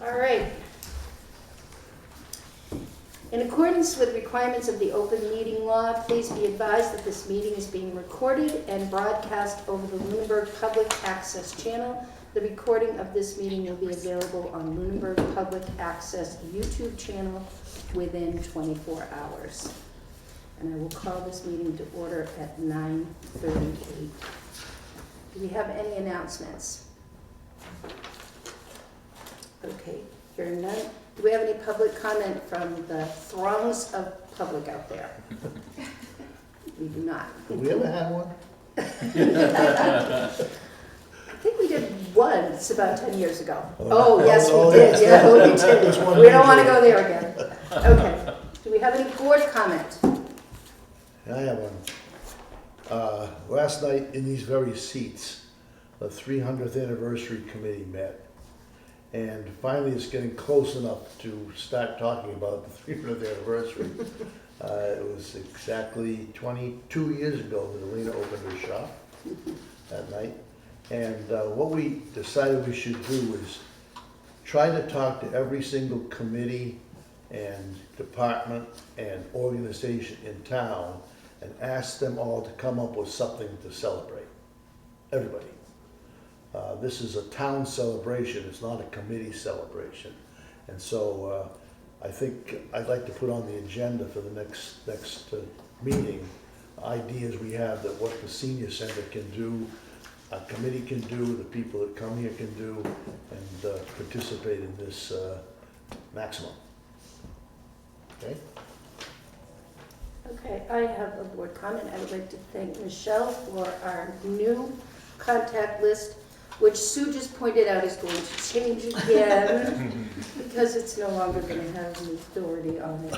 All right. In accordance with requirements of the open meeting law, please be advised that this meeting is being recorded and broadcast over the Lunenburg Public Access Channel. The recording of this meeting will be available on Lunenburg Public Access YouTube channel within 24 hours. And I will call this meeting to order at 9:38. Do we have any announcements? Okay, hearing none. Do we have any public comment from the throngs of public out there? We do not. Have we ever had one? I think we did once about 10 years ago. Oh, yes, we did. yes. Yeah, we There's one did. We don't want to major. go there again. Okay. Do we have any board comment? I have one. Last night in these very seats, the 300th anniversary committee met. And finally it's getting close enough to start talking about the 300th anniversary. It was exactly 22 years ago that Alina opened her shop that night. And what we decided we should do is try to talk to every single committee and department and organization in town and ask them all to come up with something to celebrate. Everybody. This is a town celebration, it's not a committee celebration. And so I think I'd like to put on the agenda for the next meeting, ideas we have that what the senior center can do, a committee can do, the people that come here can do, and participate in this maximum. Okay? Okay, I have a board comment. I would like to thank Michelle for our new contact list, which Sue just pointed out is going to change again because it's no longer going to have the authority on it.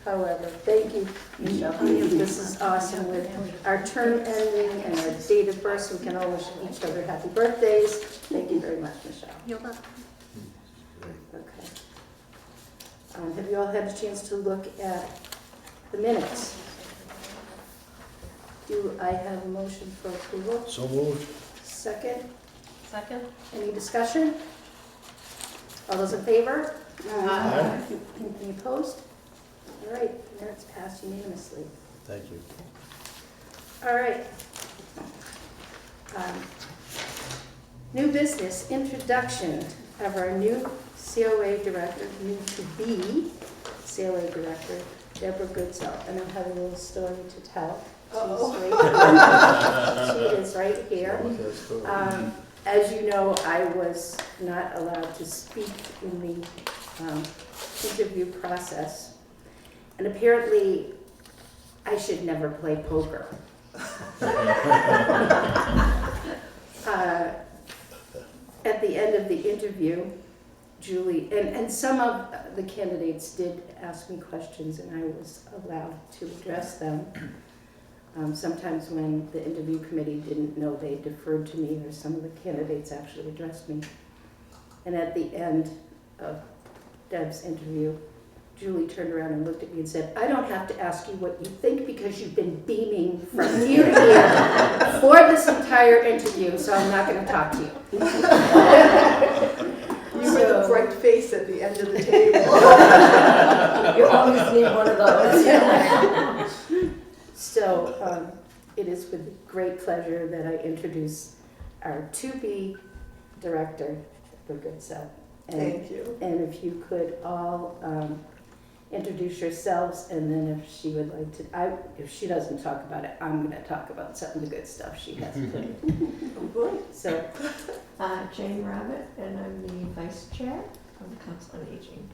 However, thank you, Michelle. This is awesome with our term ending and our date of birth, so we can all wish each other happy birthdays. Thank you very much, Michelle. You're welcome. Okay. Have you all had a chance to look at the minutes? Do I have a motion for approval? So moved. Second? Second? Any discussion? All those in favor? Aye. Any opposed? All right, minutes passed unanimously. Thank you. All right. New business, introduction of our new COA director, new to be COA director, Deborah Goodsell. And I have a little story to tell. She is right here. As you know, I was not allowed to speak in the interview process. And apparently, I should never play poker. At the end of the interview, Julie, and some of the candidates did ask me questions and I was allowed to address them. Sometimes when the interview committee didn't know, they deferred to me, or some of the candidates actually addressed me. And at the end of Deb's interview, Julie turned around and looked at me and said, "I don't have to ask you what you think because you've been beaming from ear to ear for this entire interview, so I'm not going to talk to you." You were the bright face at the end of the table. You always need one of those. So it is with great pleasure that I introduce our to-be director, Deborah Goodsell. Thank you. And if you could all introduce yourselves, and then if she would like to, if she doesn't talk about it, I'm going to talk about some of the good stuff she has put in. Oh, boy. So, Jane Rabbit, and I'm the vice chair of the Council on Aging.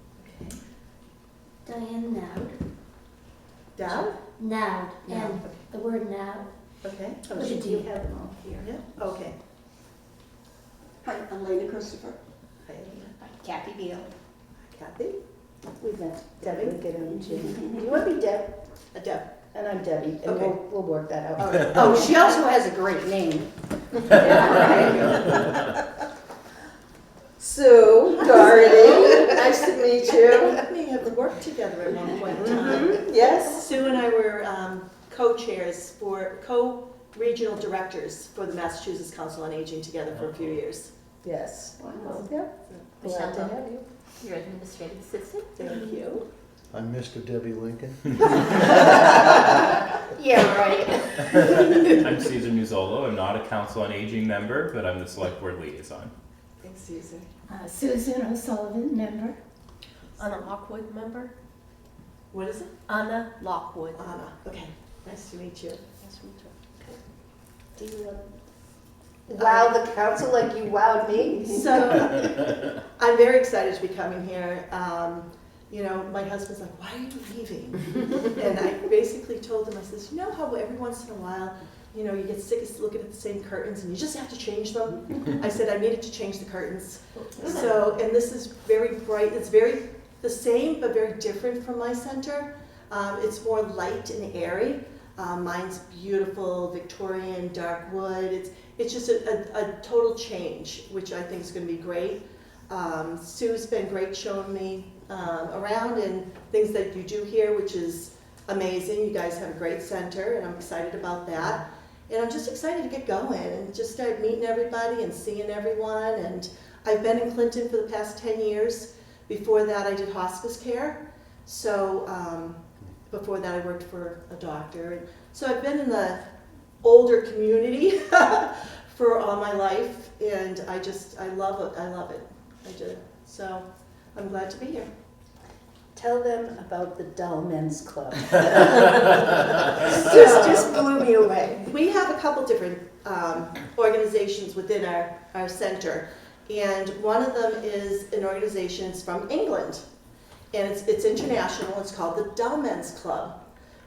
Diane Nowd. Down? Nowd. Yeah. And the word nowd. Okay. oh, she do have them all here. Yeah, okay. Hi, I'm Lena Christopher. Hi, Alina. Kathy Beal. Kathy? We've met Debbie and Jim. Do you want to be Deb? Deb. And I'm Debbie, and Okay. we'll work that out. All right. Oh, she also has a great name. Sue Doherty, nice to meet you. We have worked together at one point in time. Yes, Sue and I were co-chairs for, co-regional directors for the Massachusetts Council on Aging together for a few years. Yes. Wow. Yep. Glad Michelle to have Duncan, you. your administrative assistant. Thank you. I'm Mr. Debbie Lincoln. Yeah, right. I'm Cesar Muzzolo. I'm not a council on aging member, but I'm the select board liaison. Thanks, Susan. Susan O'Sullivan, member. Anna Lockwood, member? What is it? Anna Lockwood. Anna. Okay. Nice to meet you. Nice to meet you. Do you, Wow the council like you wowed me. So, I'm very excited to be coming here. You know, my husband's like, why are you leaving? And I basically told him, I says, you know how every once in a while, you know, you get sick of looking at the same curtains and you just have to change them? I said, I needed to change the curtains. So, and this is very bright, it's very the same but very different from my center. It's more light and airy. Mine's beautiful, Victorian, dark wood. It's just a total change, which I think is going to be great. Sue's been great showing me around and things that you do here, which is amazing. You guys have a great center, and I'm excited about that. And I'm just excited to get going and just start meeting everybody and seeing everyone. And I've been in Clinton for the past 10 years. Before that, I did hospice care. So before that, I worked for a doctor. So I've been in the older community for all my life, and I love it. I love it. I do. So I'm glad to be here. Tell them about the Dull Men's Club. just blew me away. We have a couple different organizations within our center, and one of them is an organization that's from England, and it's international. It's called the Dull Men's Club.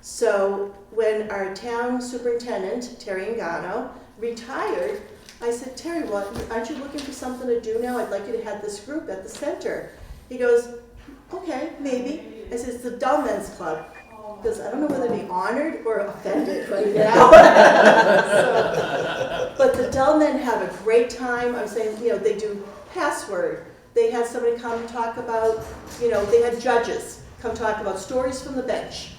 So when our town superintendent, Terry Engano, retired, I said, Terry, what, aren't you looking for something to do now? I'd like you to have this group at the center. He goes, okay, maybe. I said, it's the Dull Men's Club. Because I don't know whether to be honored or offended right now. But the Dull Men have a great time. I'm saying, you know, they do password. They had somebody come and talk about, you know, they had judges come talk about stories from the bench.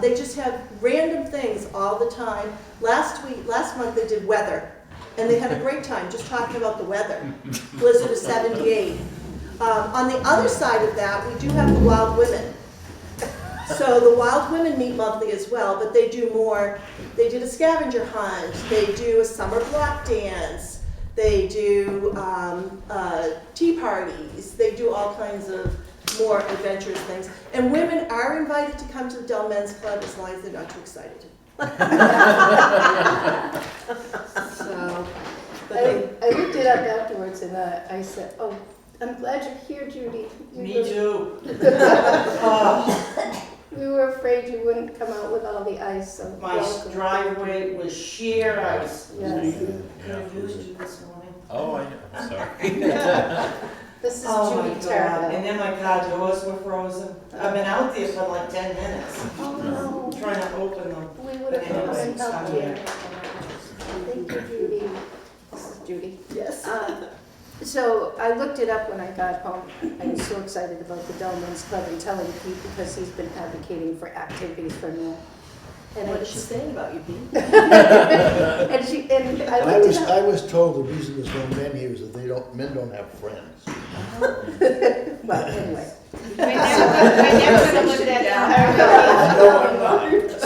They just have random things all the time. Last month they did weather, and they had a great time just talking about the weather. Blizzard of 78. On the other side of that, we do have the Wild Women. So the Wild Women meet monthly as well, but they do more. They did a scavenger hunt. They do a summer block dance. They do tea parties. They do all kinds of more adventurous things. And women are invited to come to the Dull Men's Club as long as they're not too excited. So, but I looked it up afterwards and I said, oh, I'm glad you're here, Judy. Me too. We were afraid you wouldn't come out with all the ice. So My welcome. driveway was sheer ice. Yes. I used you this morning. Oh, I know. I'm sorry. This is Oh my Judy God, Tarrant. and then my car doors were frozen. I've been out there for like 10 minutes, Oh, no. trying to open them. We would have come But and helped you. anyway, Thank you, Judy. This is Judy. yes. So I looked it up when I got home. I was so excited about the Dull Men's Club and telling Pete because he's been advocating for activities for men. And What is she saying about you, Pete? and I I looked was, it I up. was told the reason there's no men here is that men don't have friends. Well, anyway.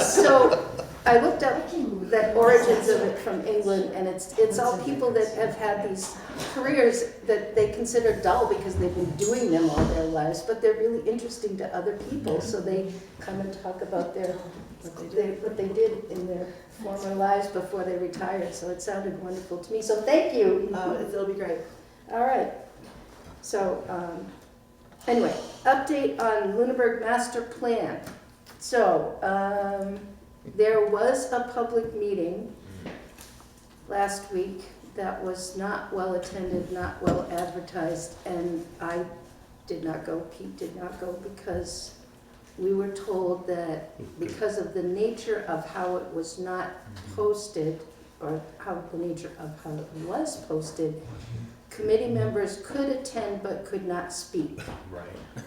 So I looked up the origins of it from England, and it's all people that have had these careers that they consider dull because they've been doing them all their lives, but they're really interesting to other people. So they come and talk about what they did in their former lives before they retired. So it sounded wonderful to me. So thank you. It'll be great. All right. So anyway, update on Lunenburg Master Plan. So there was a public meeting last week that was not well attended, not well advertised, and I did not go, Pete did not go, because we were told that because of the nature of how it was not posted, or how the nature of how it was posted, committee members could attend but could not speak. Right.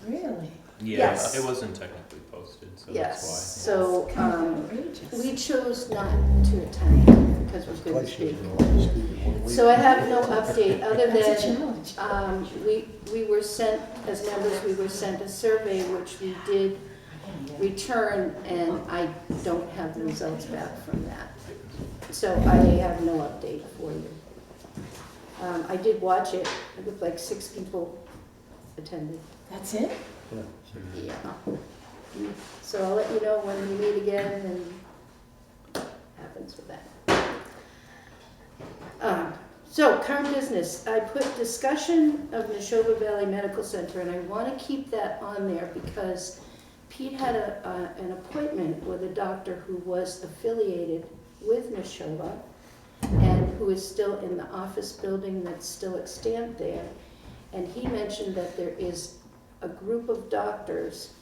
Really? Yeah, Yes. it wasn't technically posted. posted, so Yes, that's why. so, Outrageous. we chose not to attend because we couldn't Twice speak. you've been allowed to speak in 1 week. So I have no update, other That's a than, challenge. we were sent, as members, we were sent a survey, which we did return, and I don't have the results back from that. So I have no update for you. I did watch it, it looked like 6 people attended. That's it? Yeah, so you- Yeah. So I'll let you know when we meet again and what happens with that. So current business, I put discussion of Neshoba Valley Medical Center, and I want to keep that on there because Pete had an appointment with a doctor who was affiliated with Neshoba and who is still in the office building that's still extant there. And he mentioned that there is a group of doctors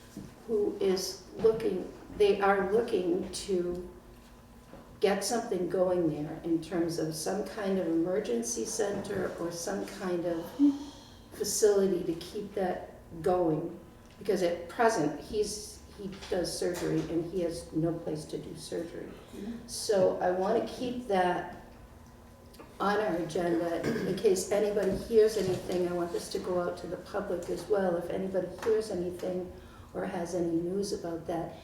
who is looking, they are looking to get something going there in terms of some kind of emergency center or some kind of facility to keep that going. Because at present, he does surgery and he has no place to do surgery. So I want to keep that on our agenda in case anybody hears anything. I want this to go out to the public as well. If anybody hears anything or has any news about that,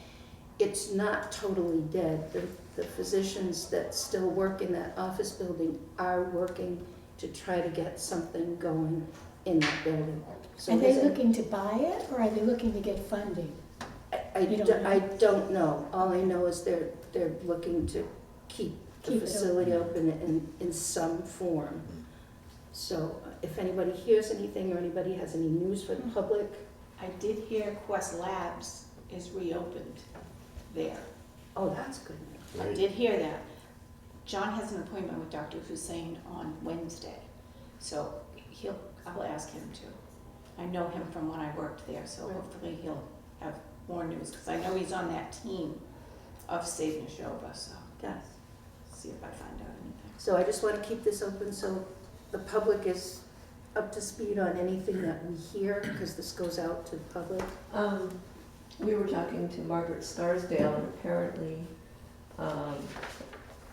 it's not totally dead. The physicians that still work in that office building are working to try to get something going in that building. So Are they there's a- looking to buy it, or are they looking to get funding? I don't know. All I know is they're looking to keep the Keep it facility open in some form. So if anybody hears anything or anybody has any news for the public, I did hear Quest Labs is reopened there. oh, that's good. I Great. did hear that. John has an appointment with Dr. Hussein on Wednesday, so I'll ask him to. I know him from when I worked there, so Right. hopefully he'll have more news, because I know he's on that team of Save Neshoba, so Yes. see if I find out anything. So I just want to keep this open so the public is up to speed on anything that we hear, because this goes out to the public. We were talking to Margaret Scarsdale, and apparently,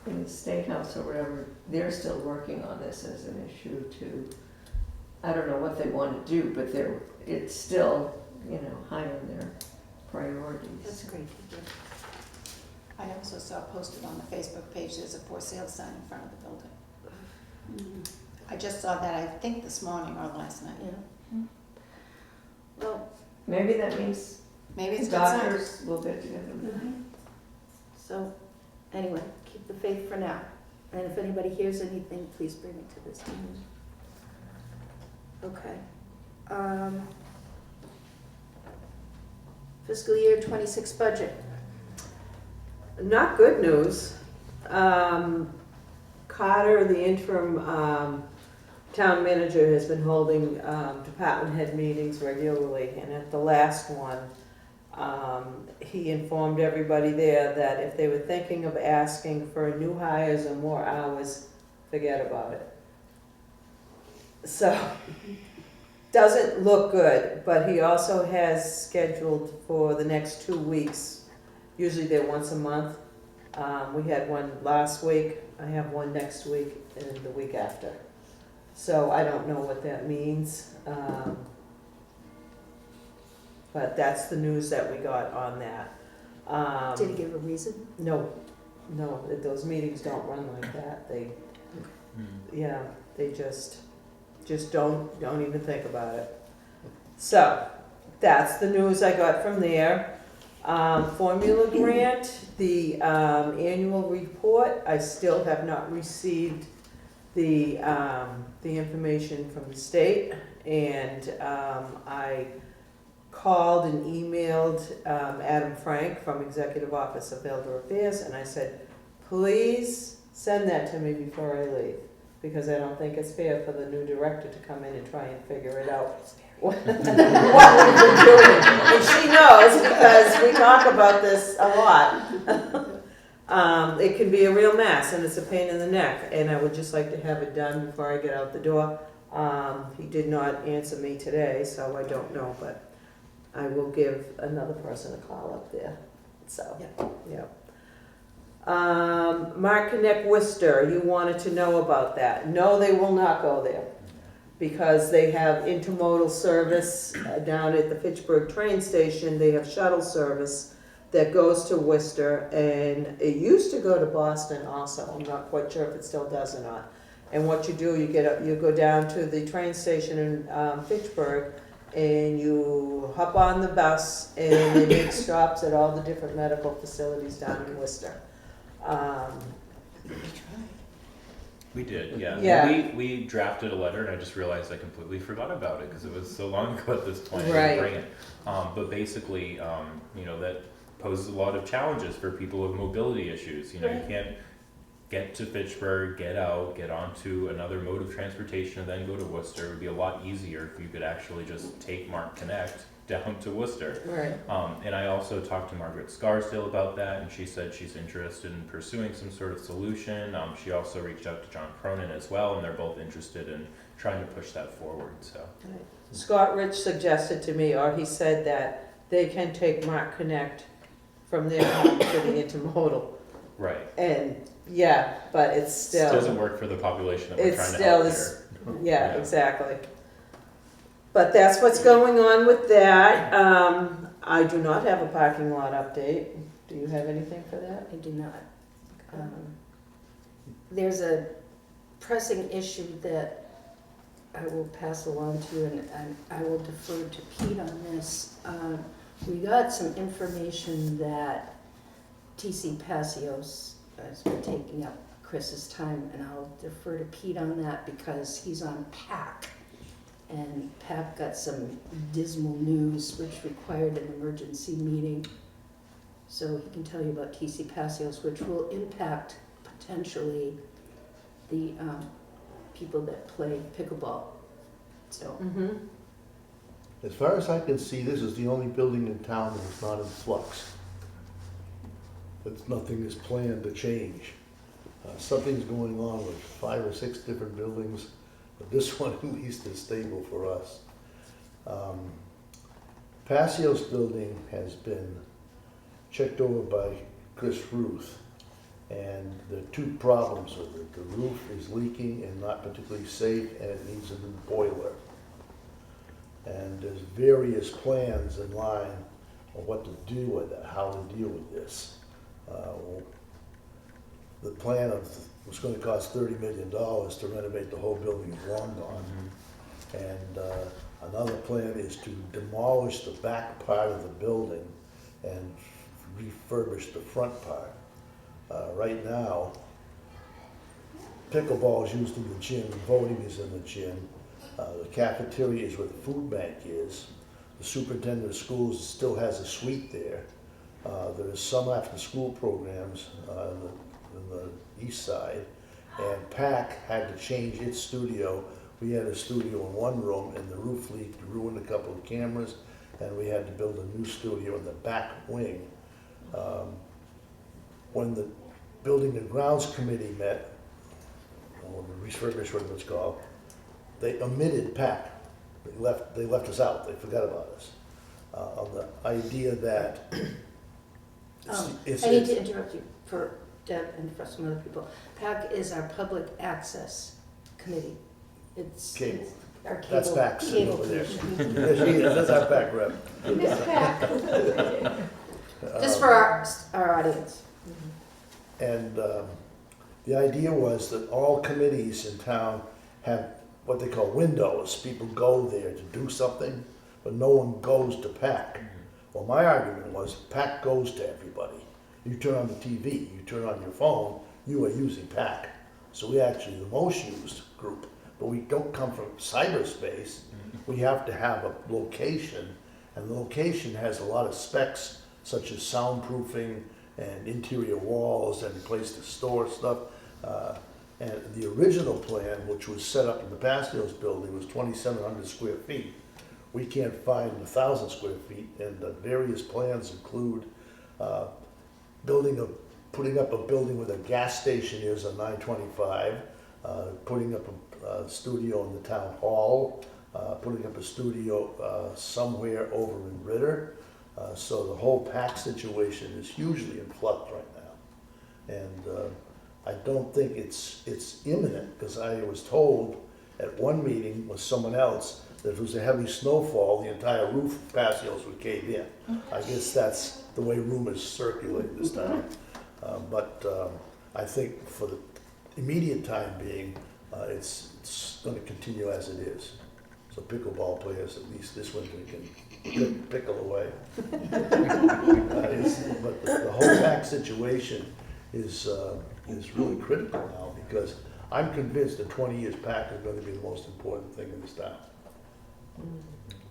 in the State House or whatever, they're still working on this as an issue to, I don't know what they want to do, but it's still, high on their priorities. That's great to hear. I also saw posted on the Facebook page, there's a for sale sign in front of the building. I just saw that, I think this morning or last night. Yeah. Well, Maybe that means Maybe it's a good sign. doctors will get together. so anyway, keep the faith for now. And if anybody hears anything, please bring it to this meeting. Okay. Fiscal year 26 budget. Not good news. Carter, the interim town manager, has been holding department head meetings regularly, and at the last one, he informed everybody there that if they were thinking of asking for new hires or more hours, forget about it. So, doesn't look good, but he also has scheduled for the next 2 weeks. Usually they're once a month. We had one last week, I have one next week, and the week after. So I don't know what that means. But that's the news that we got on that. Did he give a reason? No, those meetings don't run like that. They, yeah, they just don't even think about it. So, that's the news I got from there. Formula grant, the annual report, I still have not received the information from the state, and I called and emailed Adam Frank from Executive Office of Elder Affairs, and I said, please send that to me before I leave, because I don't think it's fair for the new director to come in and try and figure it out. What we've been doing. And she knows, because we talk about this a lot. It can be a real mess, and it's a pain in the neck, and I would just like to have it done before I get out the door. He did not answer me today, so I don't know, but I will give another person a call up there, so, yeah. Mark Connect Worcester, you wanted to know about that. No, they will not go there, because they have intermodal service down at the Fitchburg train station. They have shuttle service that goes to Worcester, and it used to go to Boston also. I'm not quite sure if it still does or not. And what you do, you go down to the train station in Fitchburg, and you hop on the bus, and they make stops at all the different medical facilities down in Worcester. We did, yeah. Yeah. We drafted a letter, and I just realized I completely forgot about it because it was so long ago at this point. I Right. didn't bring it. But basically, that poses a lot of challenges for people with mobility issues. You can't get to Fitchburg, get out, get onto another mode of transportation, and then go to Worcester. It would be a lot easier if you could actually just take Mark Connect down to Worcester. Right. And I also talked to Margaret Scarsdale about that, and she said she's interested in pursuing some sort of solution. She also reached out to John Cronin as well, and they're both interested in trying to push that forward. So Scott Rich suggested to me, or he said that they can take Mark Connect from their home to the intermodal. right, And, yeah, but it's still. doesn't work for the population that we're It trying to still help is, here. yeah, Yeah. exactly. But that's what's going on with that. I do not have a parking lot update. Do you have anything for that? I do not. There's a pressing issue that I will pass along to you, and I will defer to Pete on this. We got some information that TC Passios has been taking up Chris's time, and I'll defer to Pete on that because he's on PAC. And PAC got some dismal news which required an emergency meeting. So he can tell you about TC Passios, which will impact potentially the people that play pickleball. So, Mm-hmm. As far as I can see, this is the only building in town that is not in flux. But nothing is planned to change. Something's going on with 5 or 6 different buildings, but this one at least is stable for us. Passios building has been checked over by Chris Ruth, and there are 2 problems with it. The roof is leaking and not particularly safe, and it needs a new boiler. And there's various plans in line on what to do with it, how to deal with this. The plan was going to cost $30 million to renovate the whole building is long gone. And another plan is to demolish the back part of the building and refurbish the front part. Right now, pickleball is used in the gym, voting is in the gym. The cafeteria is where the food bank is. The superintendent of schools still has a suite there. There is some after-school programs on the east side. And PAC had to change its studio. We had a studio in one room, and the roof leaked, ruined a couple of cameras, and we had to build a new studio in the back wing. When the Building and Grounds Committee met, or the refurbish, whatever it's called, they omitted PAC. They left us out. They forgot about us. On the idea that I need to interrupt you for Deb and for some other people. PAC is our public access committee. It's Cable. it's our cable. That's PAC sitting cable over there. commission. There she is. That's our PAC rep. Miss PAC. Just for our audience. And the idea was that all committees in town have what they call windows. People go there to do something, but no one goes to PAC. Well, my argument was PAC goes to everybody. You turn on the TV, you turn on your phone, you are using PAC. So we actually the most used group, but we don't come from cyberspace. We have to have a location, and the location has a lot of specs such as soundproofing and interior walls and a place to store stuff. And the original plan, which was set up in the Passios building, was 2,700 square feet. We can't find 1,000 square feet, and the various plans include putting up a building where the gas station is on 925, putting up a studio in the town hall, putting up a studio somewhere over in Ritter. So the whole PAC situation is hugely in flux right now. And I don't think it's imminent, because I was told at one meeting with someone else that if it was a heavy snowfall, the entire roof of Passios would cave in. I guess that's the way rumors circulate this time. But I think for the immediate time being, it's going to continue as it is. So pickleball players, at least this winter, can pickle away. But the whole PAC situation is really critical now, because I'm convinced in 20 years PAC is going to be the most important thing in this town.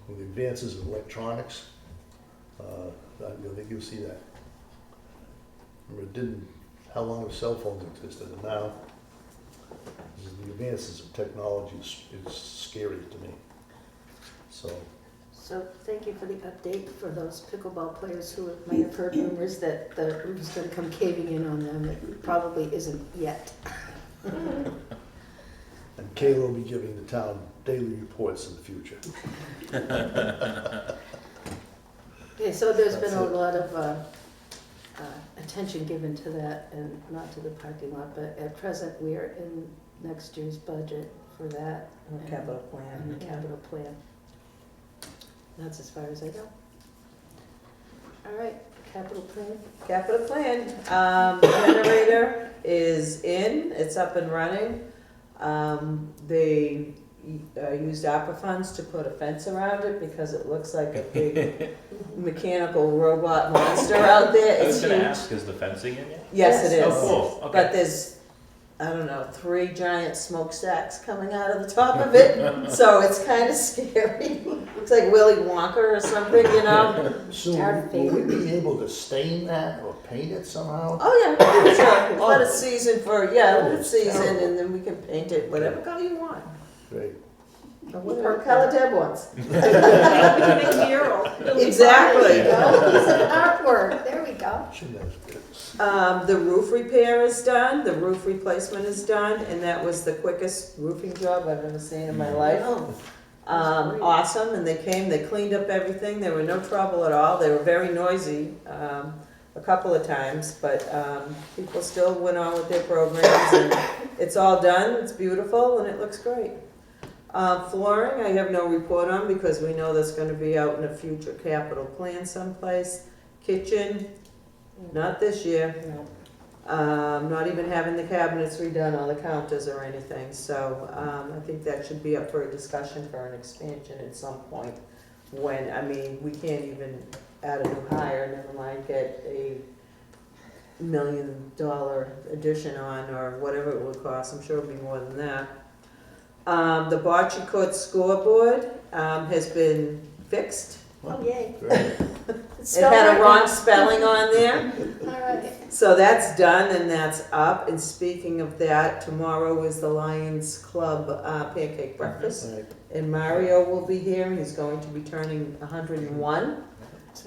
With the advances in electronics, I think you'll see that. Remember, how long have cell phones existed, and now the advances of technology is scary to me. So thank you for the update for those pickleball players who might have heard rumors that the roof is going to come caving in on them. It probably isn't yet. And Kayla will be giving the town daily reports in the future. Okay, so there's been That's a it. lot of attention given to that and not to the parking lot, but at present we are in next year's budget for that. and- Capital plan. And the capital plan. That's as far as I go. All right, capital plan. Capital plan, generator is in, it's up and running. They used ARPA funds to put a fence around it because it looks like a big mechanical robot monster out there. I was It's gonna huge. ask, is the fencing in yet? Yes, it is. Oh, cool, okay. But there's, I don't know, 3 giant smokestacks coming out of the top of it, so it's kind of scary. Looks like Willy Wonka or something, you know? So Hard to will we be able to stain that or paint it somehow? Oh, yeah, sure. Let it season let it season, and then we can paint it whatever color you want. Great. Or whatever color Deb wants. Make a mural. Exactly. There you go. Piece of artwork. There we go. Shouldn't have bits. The roof repair is done, the roof replacement is done, and that was the quickest roofing job I've ever seen in my life. Oh, that's great. Awesome, and they came, they cleaned up everything, there were no trouble at all, they were very noisy, a couple of times, but, people still went on with their programs, and it's all done, it's beautiful, and it looks great. Flooring, I have no report on, because we know that's gonna be out in a future capital plan someplace. Kitchen, not this year. No. Not even having the cabinets redone, all the counters or anything, so, I think that should be up for a discussion for an expansion at some point. When, I mean, we can't even add a new hire, never mind get a $1 million addition on, or whatever it would cost, I'm sure it'll be more than that. The Bocce Court scoreboard, has been fixed. Oh, yay. Great. It had a wrong spelling on there. All right. So that's done and that's up. And speaking of that, tomorrow is the Lions Club pancake breakfast. Right. And Mario will be here and he's going to be turning 101.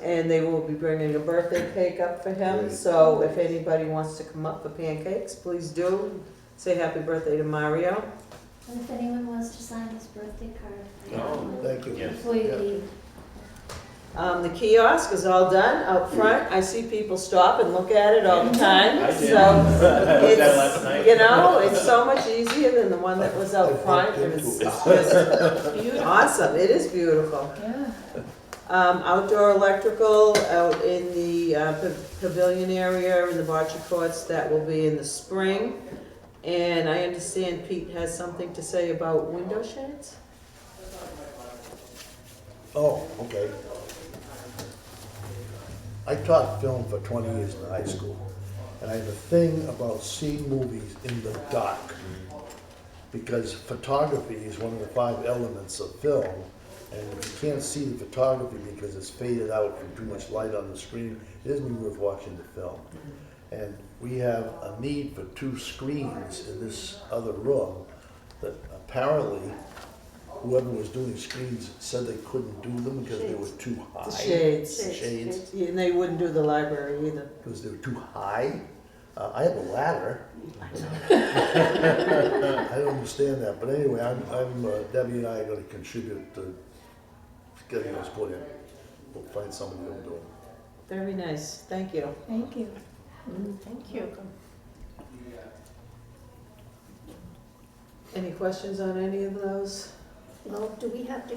And they will be bringing a birthday cake up for him. Great. So if anybody wants to come up for pancakes, please do. Say happy birthday to Mario. And if anyone wants to sign his birthday card, Oh, Thank you. yes. before you Yeah. leave. The kiosk is all done out front. I see people stop and look at it all the time. I did. So I looked at it last it's, night. you know, it's so much easier than the one that was out I front. bumped And into it's it. just awesome. It is beautiful. Yeah. Outdoor electrical out in the pavilion area in the bocce courts, that will be in the spring. And I understand Pete has something to say about window shades? Oh, okay. I taught film for 20 years in high school, and I have a thing about seeing movies in the dark. Because photography is one of the 5 elements of film, and if you can't see the photography because it's faded out from too much light on the screen, it isn't even worth watching the film. And we have a need for 2 screens in this other room that apparently whoever was doing screens said they couldn't do them because they were too high. The shades. Shades, And they wouldn't do the library either. because they were too high. I have a ladder. I don't understand that, but anyway, Debbie and I are gonna contribute to getting those put in. We'll find somebody who'll do it. Very nice, thank you. Thank you. Thank you. Any questions on any of those? Well, do we have to,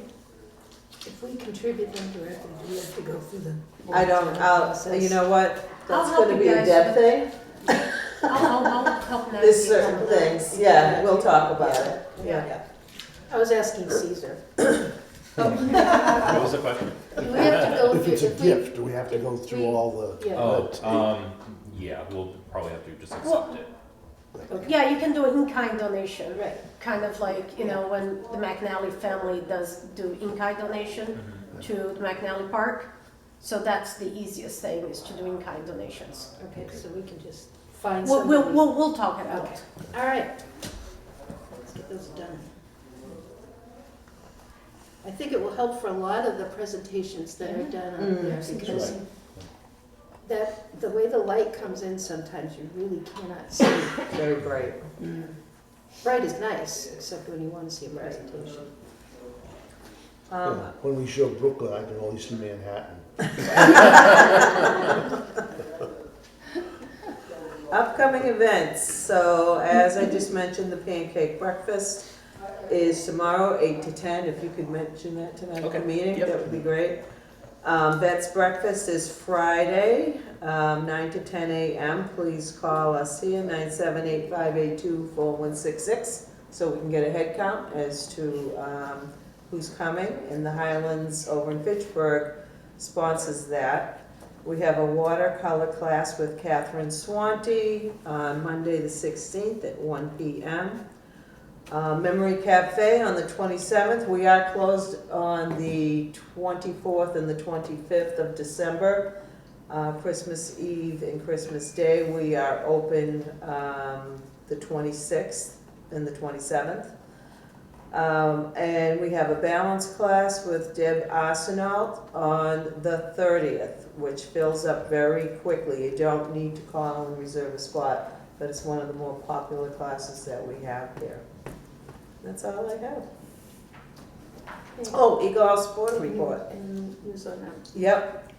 if we contribute them directly, do we have to go through the? I don't, process? you know what, I'll that's help gonna you be a guys Deb with thing. I'll help navigate. There's certain things, yeah, we'll talk about it, yeah. Yeah. I was asking Caesar. What was the question? Do we have to go If through? it's a we- gift, do we have to go if through we- all the? Yeah. Oh, yeah, we'll probably have to just accept it. Yeah, you can do an in-kind donation. Right. Kind of like, you know, when the McNally family does do in-kind donation Mhm. to the McNally Park. So that's the easiest thing, is to do in-kind donations. Okay, so we can just find We'll, somebody. we'll talk it out. Okay, all right. Let's get those done. I think it will help for a lot of the presentations that are done on there, That's because right. that, the way the light comes in, sometimes you really cannot see. Very bright. Bright is nice, except when you want to see a presentation. Yeah, when we show Brooklyn, I can only see Manhattan. Upcoming events, so as I just mentioned, the pancake breakfast is tomorrow, 8 to 10. If you could mention that tonight at the Okay, meeting, yep. that would be great. Vets breakfast is Friday, 9 to 10 a.m. Please call us here, 978-582-4166, so we can get a head count as to who's coming. And the Highlands over in Fitchburg sponsors that. We have a watercolor class with Catherine Swanty on Monday the 16th at 1 p.m. Memory Cafe on the 27th. We are closed on the 24th and the 25th of December. Christmas Eve and Christmas Day, we are open the 26th and the 27th. And we have a balance class with Deb Arsenault on the 30th, which fills up very quickly. You don't need to call and reserve a spot, but it's one of the more popular classes that we have here. That's all I have. Oh, Eagle House Board report. And who's on that? Yep,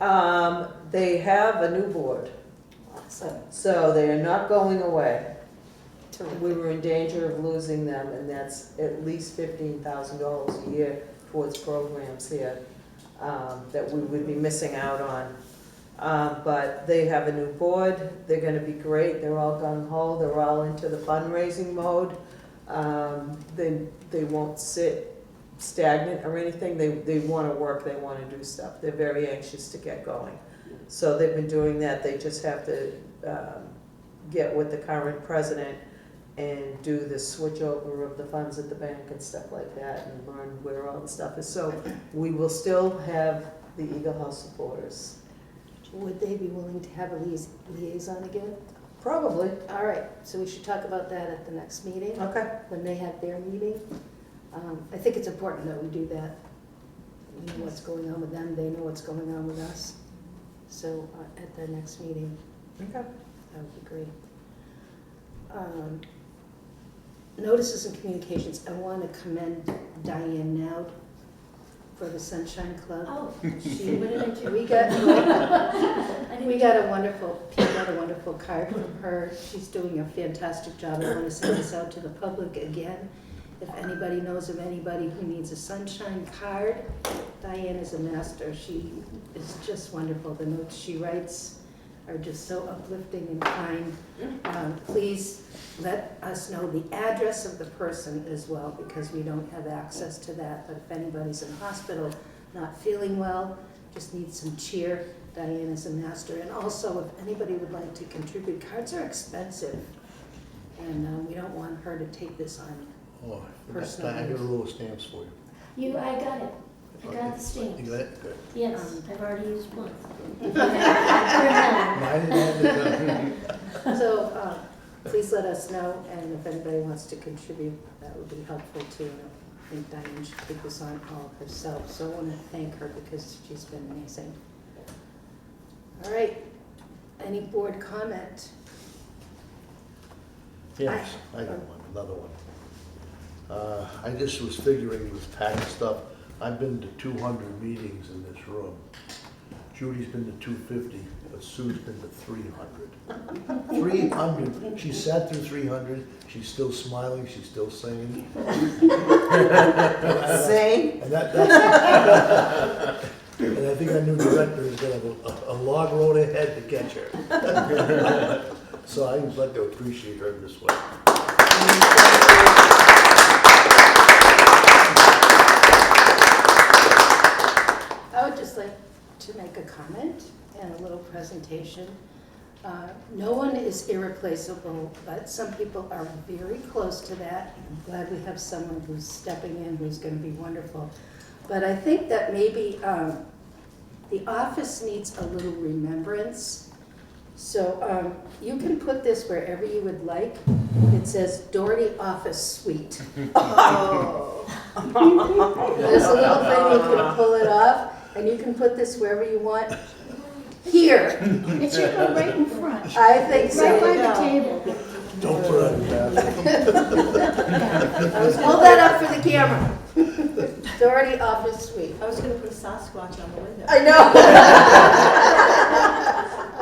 they have a new board, Awesome. so they are not going away. Terrific. We were in danger of losing them, and that's at least $15,000 a year towards programs here that we would be missing out on. But they have a new board, they're gonna be great, they're all gung-ho, they're all into the fundraising mode. They won't sit stagnant or anything, they wanna work, they wanna do stuff, they're very anxious to get going. So they've been doing that, they just have to get with the current president and do the switch over of the funds at the bank and stuff like that, and learn where all the stuff is. So we will still have the Eagle House supporters. Would they be willing to have a liaison again? Probably. All right, so we should talk about that at the next meeting, Okay. when they have their meeting. I think it's important that we do that. We know what's going on with them, they know what's going on with us. So at their next meeting, Okay. that would be great. Notices and communications, I want to commend Diane Nowd for the Sunshine Club. Oh, She, what did I do? we got, I we didn't- got a wonderful, Pete got a wonderful card from her. She's doing a fantastic job. I want to send this out to the public again. If anybody knows of anybody who needs a Sunshine card, Diane is a master. She is just wonderful. The notes she writes are just so uplifting and kind. Please let us know the address of the person as well, because we don't have access to that. But if anybody's in hospital, not feeling well, just need some cheer, Diane is a master. And also, if anybody would like to contribute, cards are expensive, and we don't want her to take this on. Oh, I Personal got a roll of stamps for you. I got it. I got the You stamps. got it? Good. Yes, I've already used one. For No, Helen. I didn't have it. So please let us know, and if anybody wants to contribute, that would be helpful too. And I think Diane should take this on all herself, so I want to thank her because she's been amazing. All right, any board comment? Yes, I got one, another one. I just was figuring with tax stuff, I've been to 200 meetings in this room. Judy's been to 250, but Sue's been to 300. 300, she sat through 300, she's still smiling, she's still singing. Same. And and I think our new director is gonna have a long road ahead to catch her. So I'd like to appreciate her this way. I would just like to make a comment and a little presentation. No one is irreplaceable, but some people are very close to that. I'm glad we have someone who's stepping in who's going to be wonderful. But I think that maybe the office needs a little remembrance. So you can put this wherever you would like. It says Doherty Office Suite. Oh. There's a little thing you can pull it off, and you can put this wherever you want. Here, It should go right in front, I think right by so. the table. Don't put it on the bathroom. I was hold that up for the camera. Doherty Office Suite. I was gonna put a Sasquatch on the window. I know.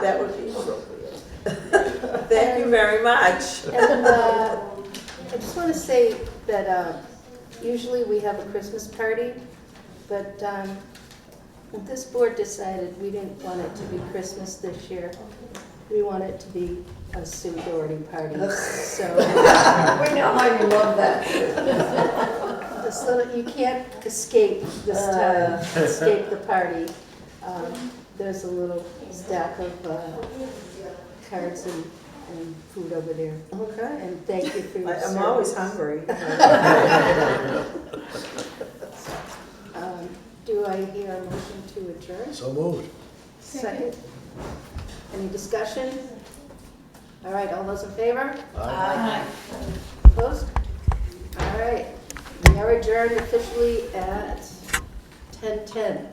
That would be appropriate. Thank you very much. And I just want to say that usually we have a Christmas party, but this board decided we didn't want it to be Christmas this year. We want it to be a Sue Doherty party. So We know how you love that. this little, you can't escape this time, escape the party. There's a little stack of cards and food over there. Okay. And thank you for your service. I'm always hungry. Do I hear a motion to adjourn? So moved. Second. Any discussion? All right, all those in favor? Aye. Opposed? All right, we are adjourned officially at 10:10.